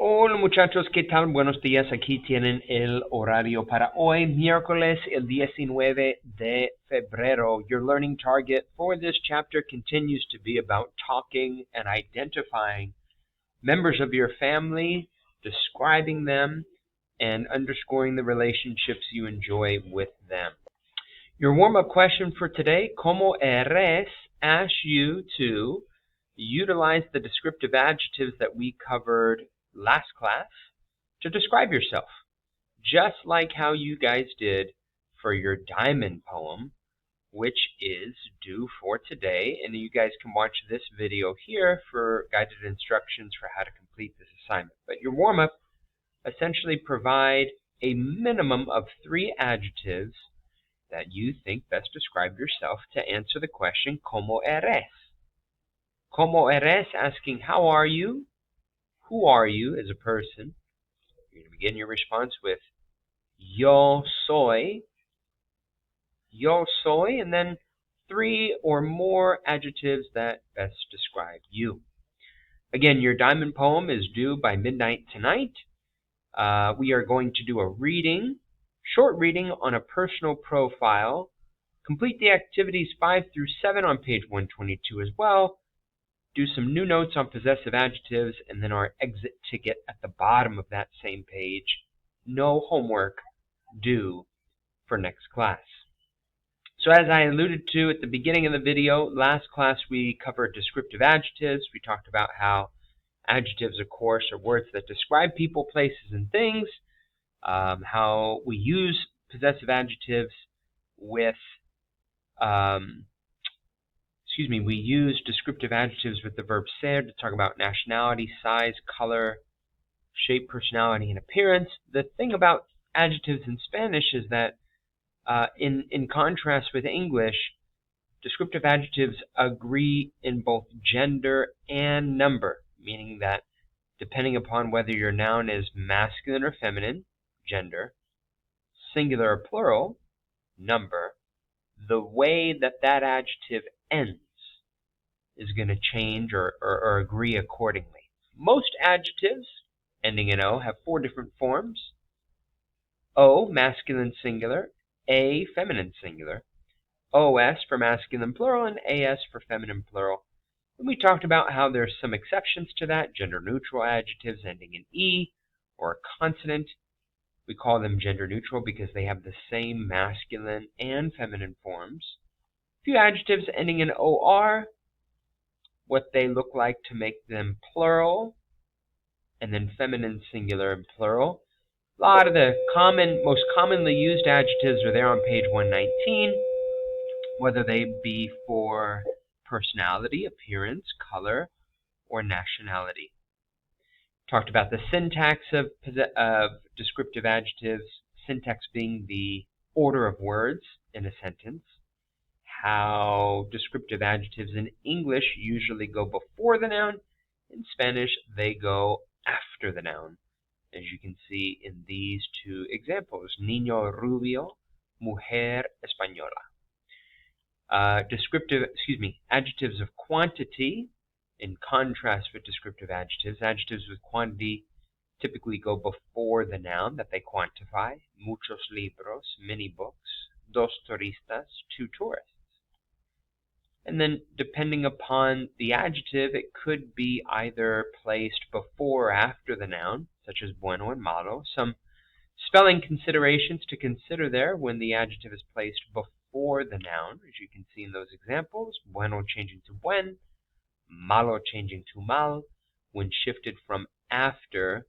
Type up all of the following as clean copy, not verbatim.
Hola muchachos, ¿qué tal? Buenos días, aquí tienen el horario para hoy, miércoles el 19 de febrero. Your learning target for this chapter continues to be about talking and identifying members of your family, describing them, and underscoring the relationships you enjoy with them. Your warm-up question for today, ¿Cómo eres?, asks you to utilize the descriptive adjectives that we covered last class to describe yourself, just like how you guys did for your diamond poem, which is due for today. And you guys can watch this video here for guided instructions for how to complete this assignment. But your warm-up essentially provide a minimum of 3 adjectives that you think best describe yourself to answer the question, ¿Cómo eres? ¿Cómo eres? Asking, how are you? Who are you as a person? You're going to begin your response with yo soy, and then 3 or more adjectives that best describe you. Again, your diamond poem is due by midnight tonight. We are going to do a reading, short reading on a personal profile. Complete the activities 5 through 7 on page 122 as well. Do some new notes on possessive adjectives, and then our exit ticket at the bottom of that same page. No homework due for next class. So as I alluded to at the beginning of the video, last class we covered descriptive adjectives. We talked about how adjectives, of course, are words that describe people, places, and things. How we use possessive adjectives with we use descriptive adjectives with the verb ser to talk about nationality, size, color, shape, personality, and appearance. The thing about adjectives in Spanish is that in contrast with English, descriptive adjectives agree in both gender and number, meaning that depending upon whether your noun is masculine or feminine, gender, singular or plural, number, the way that that adjective ends is going to change or agree accordingly. Most adjectives ending in O have 4 different forms. O, masculine singular, A, feminine singular, OS for masculine plural, and AS for feminine plural. And we talked about how there's some exceptions to that, gender-neutral adjectives ending in E or a consonant. We call them gender-neutral because they have the same masculine and feminine forms. A few adjectives ending in OR, what they look like to make them plural, and then feminine singular and plural. A lot of the most commonly used adjectives are there on page 119, whether they be for personality, appearance, color, or nationality. Talked about the syntax of descriptive adjectives, syntax being the order of words in a sentence. How descriptive adjectives in English usually go before the noun. In Spanish, they go after the noun, as you can see in these 2 examples, niño rubio, mujer española. Adjectives of quantity, in contrast with descriptive adjectives. Adjectives with quantity typically go before the noun that they quantify. Muchos libros, many books, dos turistas, 2 tourists. And then depending upon the adjective, it could be either placed before or after the noun, such as bueno and malo. Some spelling considerations to consider there when the adjective is placed before the noun, as you can see in those examples. Bueno changing to buen, malo changing to mal, when shifted from after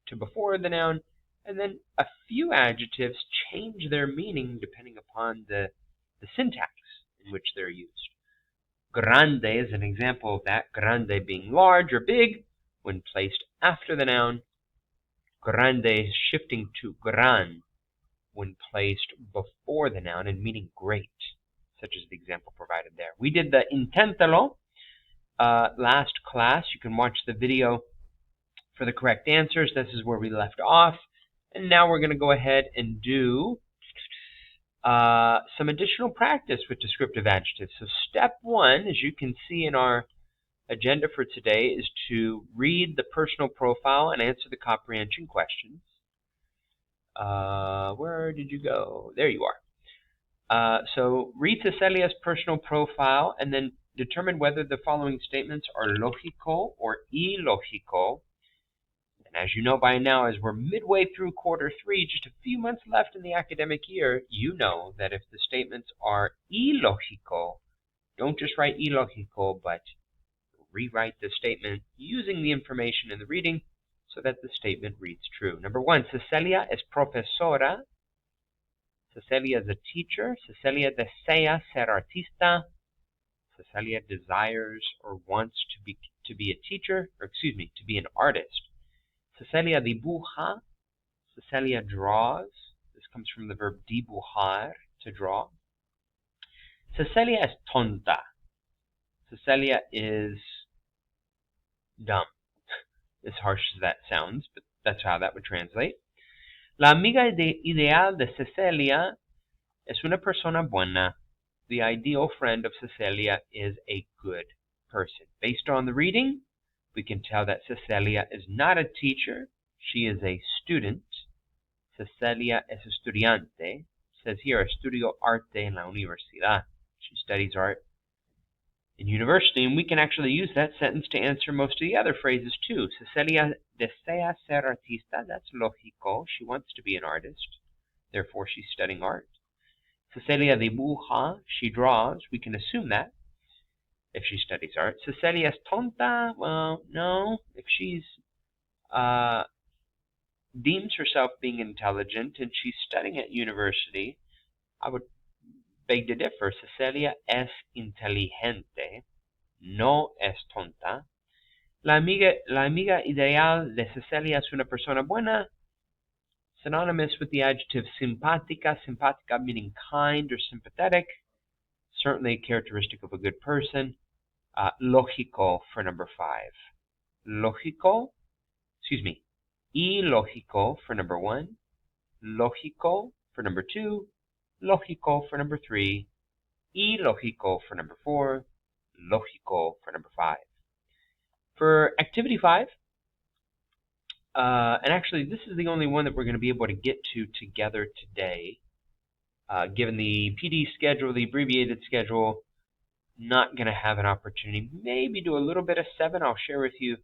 to before the noun. And then a few adjectives change their meaning depending upon the syntax in which they're used. Grande is an example of that, grande being large or big when placed after the noun. Grande shifting to gran when placed before the noun and meaning great, such as the example provided there. We did the inténtalo last class. You can watch the video for the correct answers. This is where we left off. And now we're going to go ahead and do some additional practice with descriptive adjectives. So step 1, as you can see in our agenda for today is to read the personal profile and answer the comprehension questions. Where did you go? There you are. So read Cecilia's personal profile and then determine whether the following statements are lógico or ilógico. And as you know by now, as we're midway through quarter 3, just a few months left in the academic year, you know that if the statements are ilógico, don't just write ilógico, but rewrite the statement using the information in the reading so that the statement reads true. Number 1, Cecilia es profesora. Cecilia is a teacher. Cecilia desea ser artista. Cecilia desires or wants to be a teacher, or excuse me, to be an artist. Cecilia dibuja. Cecilia draws. This comes from the verb dibujar, to draw. Cecilia es tonta. Cecilia is dumb. As harsh as that sounds, but that's how that would translate. La amiga ideal de Cecilia es una persona buena. The ideal friend of Cecilia is a good person. Based on the reading, we can tell that Cecilia is not a teacher. She is a student. Cecilia es estudiante. It says here, estudio arte en la universidad. She studies art in university, and we can actually use that sentence to answer most of the other phrases too. Cecilia desea ser artista. That's lógico. She wants to be an artist. Therefore, she's studying art. Cecilia dibuja. She draws. We can assume that if she studies art. Cecilia es tonta. Well, no. If she's deems herself being intelligent and she's studying at university, I would beg to differ. Cecilia es inteligente, no es tonta. La amiga ideal de Cecilia es una persona buena, synonymous with the adjective simpática. Simpática meaning kind or sympathetic, certainly a characteristic of a good person. Lógico for number 5. Lógico, excuse me, ilógico for number 1. Lógico for number 2. Lógico for number 3, ilógico for number 4, lógico for number 5. For activity 5, and actually this is the only one that we're going to be able to get to together today, given the PD schedule, the abbreviated schedule, not going to have an opportunity. Maybe do a little bit of 7. I'll share with you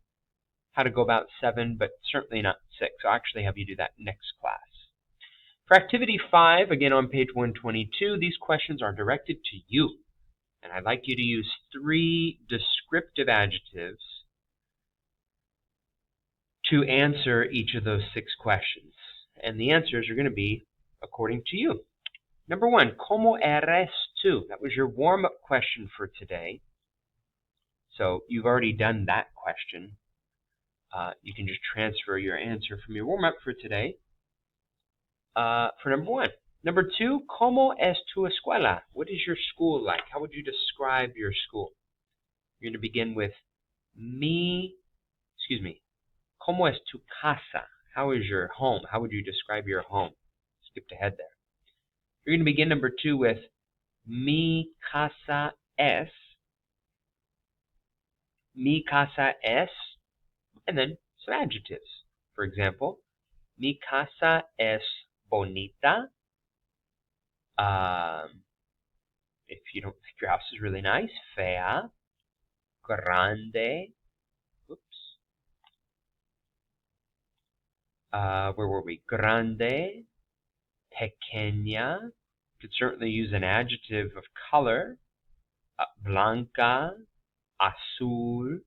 how to go about 7, but certainly not 6. I'll actually have you do that next class. For activity 5, again on page 122, these questions are directed to you. And I'd like you to use 3 descriptive adjectives to answer each of those 6 questions. And the answers are going to be according to you. Number 1, ¿Cómo eres tú? That was your warm-up question for today. So you've already done that question. You can just transfer your answer from your warm-up for today. For number 1. Number 2, ¿Cómo es tu escuela? What is your school like? How would you describe your school? You're going to begin with ¿Cómo es tu casa? How is your home? How would you describe your home? Skipped ahead there. You're going to begin number 2 with mi casa es, and then some adjectives. For example, mi casa es bonita. If you don't think your house is really nice, fea, grande. Whoops. Where were we? Grande, pequeña. You could certainly use an adjective of color. Blanca, azul,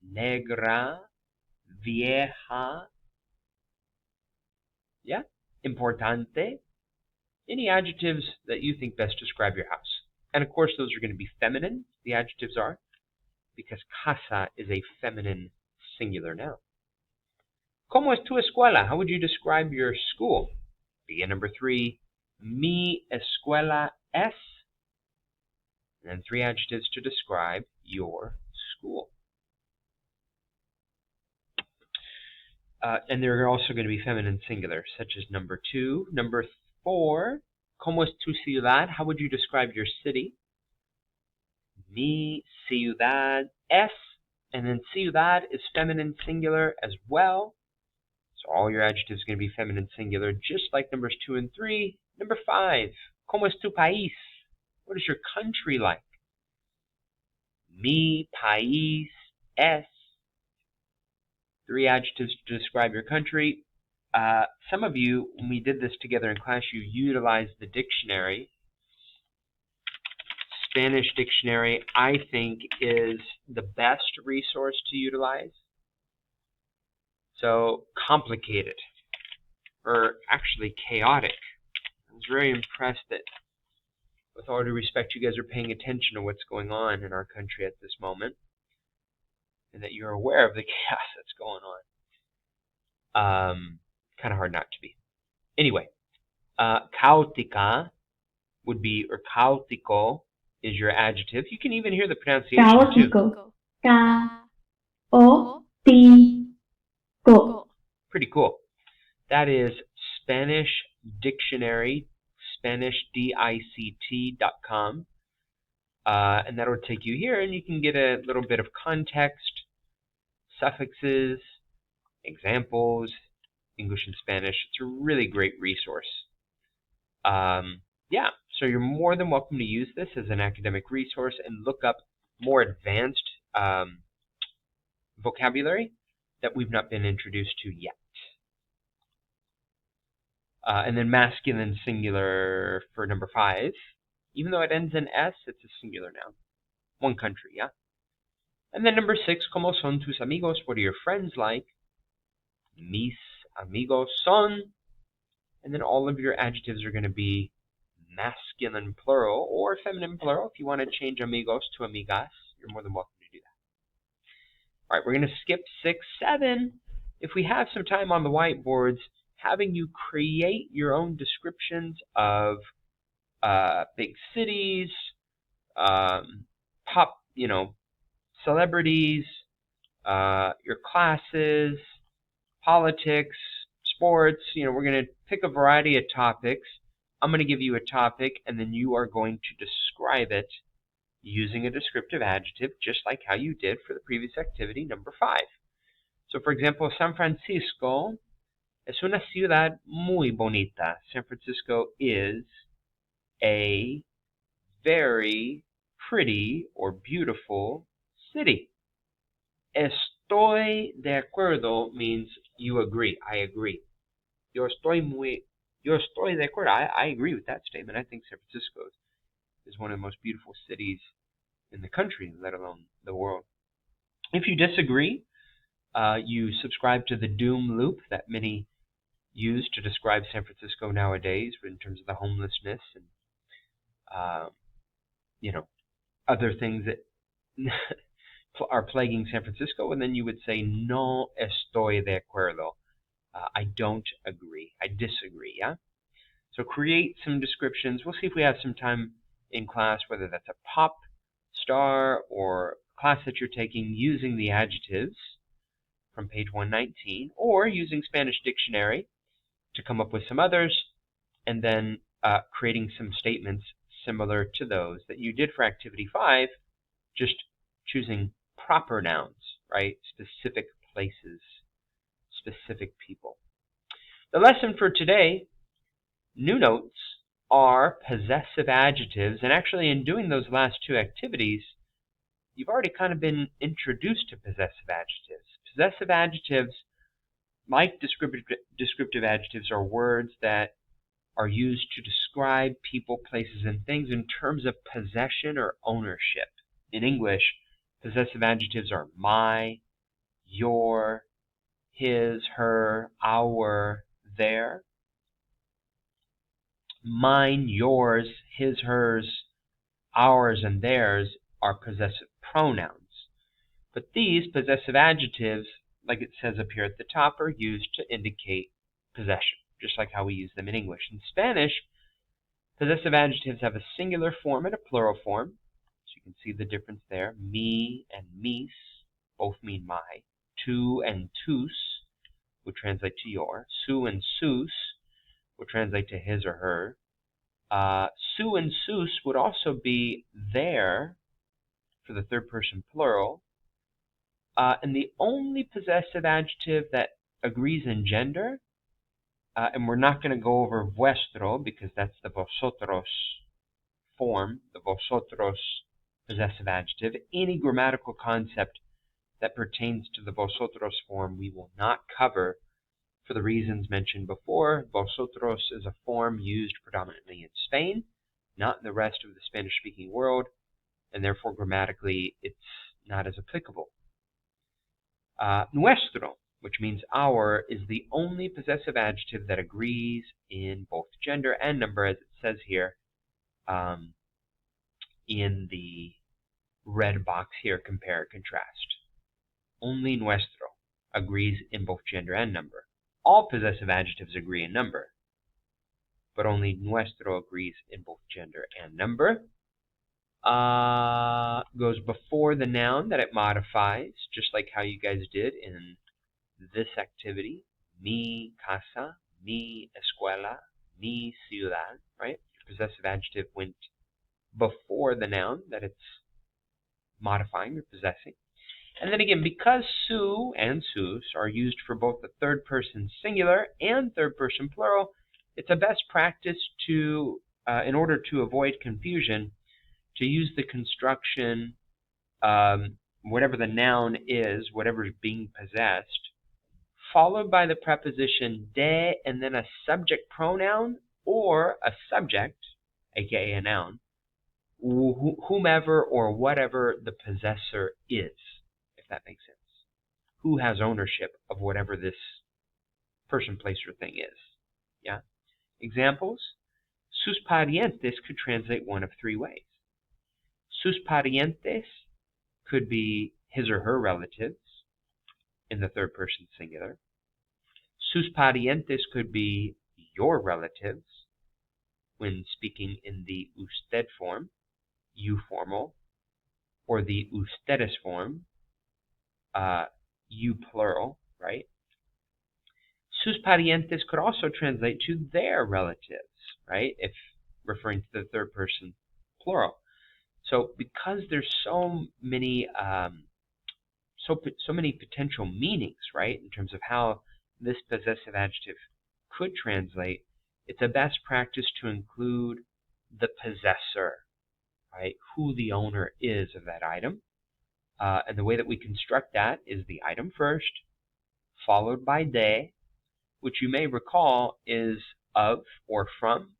negra, vieja. Yeah, importante. Any adjectives that you think best describe your house. And of course, those are going to be feminine, the adjectives are, because casa is a feminine singular noun. ¿Cómo es tu escuela? How would you describe your school? Begin number 3, mi escuela es, and then 3 adjectives to describe your school. And they're also going to be feminine singular, such as number 2. Number 4, ¿Cómo es tu ciudad? How would you describe your city? Mi ciudad es, and then ciudad is feminine singular as well. So all your adjectives are going to be feminine singular, just like numbers 2 and 3. Number 5, ¿Cómo es tu país? What is your country like? Mi país es. 3 adjectives to describe your country. Some of you, when we did this together in class, you utilized the dictionary. Spanish dictionary, I think, is the best resource to utilize. So complicated, or actually chaotic. I was very impressed that, with all due respect, you guys are paying attention to what's going on in our country at this moment, and that you're aware of the chaos that's going on. Kind of hard not to be. Anyway, caótica would be, or caótico is your adjective. You can even hear the pronunciation too. Caótico. Pretty cool. That is Spanish Dictionary, SpanishDict.com. And that will take you here, and you can get a little bit of context, suffixes, examples, English and Spanish. It's a really great resource. Yeah, so you're more than welcome to use this as an academic resource and look up more advanced vocabulary that we've not been introduced to yet. And then masculine singular for number 5. Even though it ends in S, it's a singular noun. One country, yeah? And then number 6, ¿Cómo son tus amigos? What are your friends like? Mis amigos son. And then all of your adjectives are going to be masculine plural or feminine plural. If you want to change amigos to amigas, you're more than welcome to do that. All right, we're going to skip 6, 7. If we have some time on the whiteboards, having you create your own descriptions of big cities, pop, celebrities, your classes, politics, sports. We're going to pick a variety of topics. I'm going to give you a topic, and then you are going to describe it using a descriptive adjective, just like how you did for the previous activity, number 5. So, for example, San Francisco es una ciudad muy bonita. San Francisco is a very pretty or beautiful city. Estoy de acuerdo means you agree. I agree. Yo estoy de acuerdo. I agree with that statement. I think San Francisco is one of the most beautiful cities in the country, let alone the world. If you disagree, you subscribe to the doom loop that many use to describe San Francisco nowadays in terms of the homelessness and other things that are plaguing San Francisco, and then you would say no estoy de acuerdo. I don't agree. I disagree, yeah? So create some descriptions. We'll see if we have some time in class, whether that's a pop star or class that you're taking using the adjectives from page 119, or using Spanish dictionary to come up with some others, and then creating some statements similar to those that you did for activity 5, just choosing proper nouns, right? Specific places, specific people. The lesson for today, new notes, are possessive adjectives, and actually in doing those last 2 activities, you've already kind of been introduced to possessive adjectives. Possessive adjectives, like descriptive adjectives, are words that are used to describe people, places, and things in terms of possession or ownership. In English, possessive adjectives are my, your, his, her, our, their. Mine, yours, his, hers, ours, and theirs are possessive pronouns. But these possessive adjectives, like it says up here at the top, are used to indicate possession, just like how we use them in English. In Spanish, possessive adjectives have a singular form and a plural form. So you can see the difference there. Mi and mis both mean my. Tu and tus would translate to your. Su and sus would translate to his or her. Su and sus would also be their, for the third person plural. And the only possessive adjective that agrees in gender, and we're not going to go over vuestro because that's the vosotros form, the vosotros possessive adjective. Any grammatical concept that pertains to the vosotros form we will not cover for the reasons mentioned before. Vosotros is a form used predominantly in Spain, not in the rest of the Spanish-speaking world, and therefore grammatically it's not as applicable. Nuestro, which means our, is the only possessive adjective that agrees in both gender and number, as it says here in the red box here, compare, contrast. Only nuestro agrees in both gender and number. All possessive adjectives agree in number, but only nuestro agrees in both gender and number. Goes before the noun that it modifies, just like how you guys did in this activity. Mi casa, mi escuela, mi ciudad, right? Your possessive adjective went before the noun that it's modifying or possessing. And then again, because su and sus are used for both the third person singular and third person plural, it's a best practice to, in order to avoid confusion, to use the construction, whatever the noun is, whatever is being possessed, followed by the preposition de and then a subject pronoun or a subject, aka a noun, whomever or whatever the possessor is, if that makes sense. Who has ownership of whatever this person, place, or thing is. Yeah. Examples: sus parientes could translate one of three ways. Sus parientes could be his or her relatives in the third person singular. Sus parientes could be your relatives when speaking in the usted form, you formal, or the ustedes form, you plural, right? Sus parientes could also translate to their relatives, right? If referring to the third person plural. So because there's so many potential meanings, right, in terms of how this possessive adjective could translate, it's a best practice to include the possessor, right, who the owner is of that item. And the way that we construct that is the item first, followed by de, which you may recall is of or from,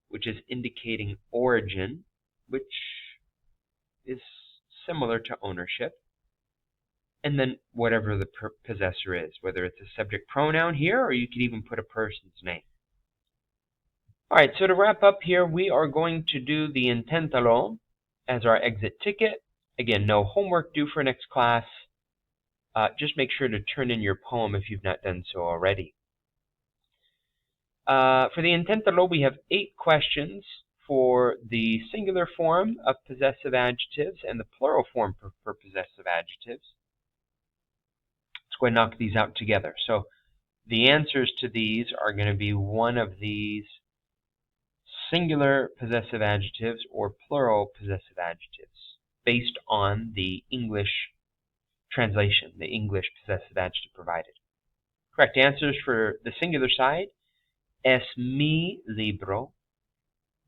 which is indicating origin, which is similar to ownership. And then whatever the possessor is, whether it's a subject pronoun here, or you could even put a person's name. All right, so to wrap up here, we are going to do the inténtalo as our exit ticket. Again, no homework due for next class. Just make sure to turn in your poem if you've not done so already. For the inténtalo, we have 8 questions for the singular form of possessive adjectives and the plural form for possessive adjectives. Let's go ahead and knock these out together. So the answers to these are going to be one of these singular possessive adjectives or plural possessive adjectives based on the English translation, the English possessive adjective provided. Correct answers for the singular side: es mi libro,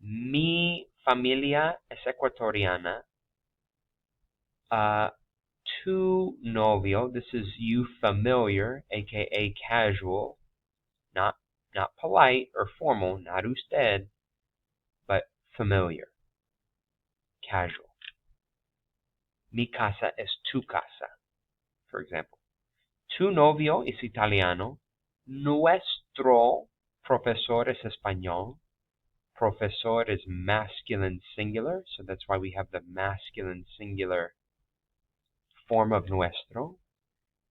mi familia es ecuatoriana, tu novio, this is you familiar, aka casual, not polite or formal, not usted, but familiar, casual. Mi casa es tu casa, for example. Tu novio es italiano, nuestro profesor es español. Profesor is masculine singular, so that's why we have the masculine singular form of nuestro.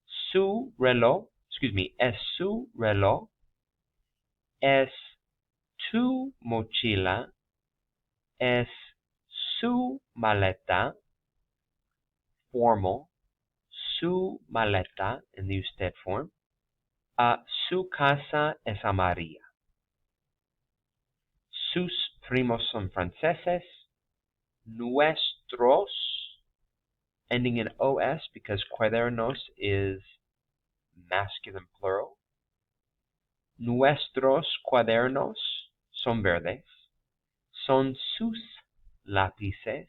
Es su reloj, es tu mochila, es su maleta, formal, su maleta in the usted form. Su casa es amarilla. Sus primos son franceses. Nuestros ending in os because cuadernos is masculine plural. Nuestros cuadernos son verdes. Son sus lápices.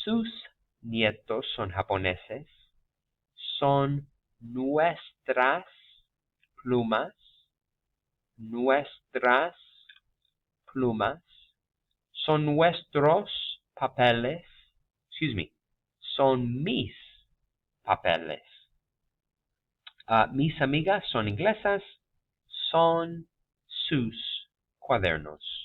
Sus nietos son japoneses. Son nuestras plumas. Nuestras plumas. Son nuestros papeles. Son mis papeles. Mis amigas son inglesas. Son sus cuadernos.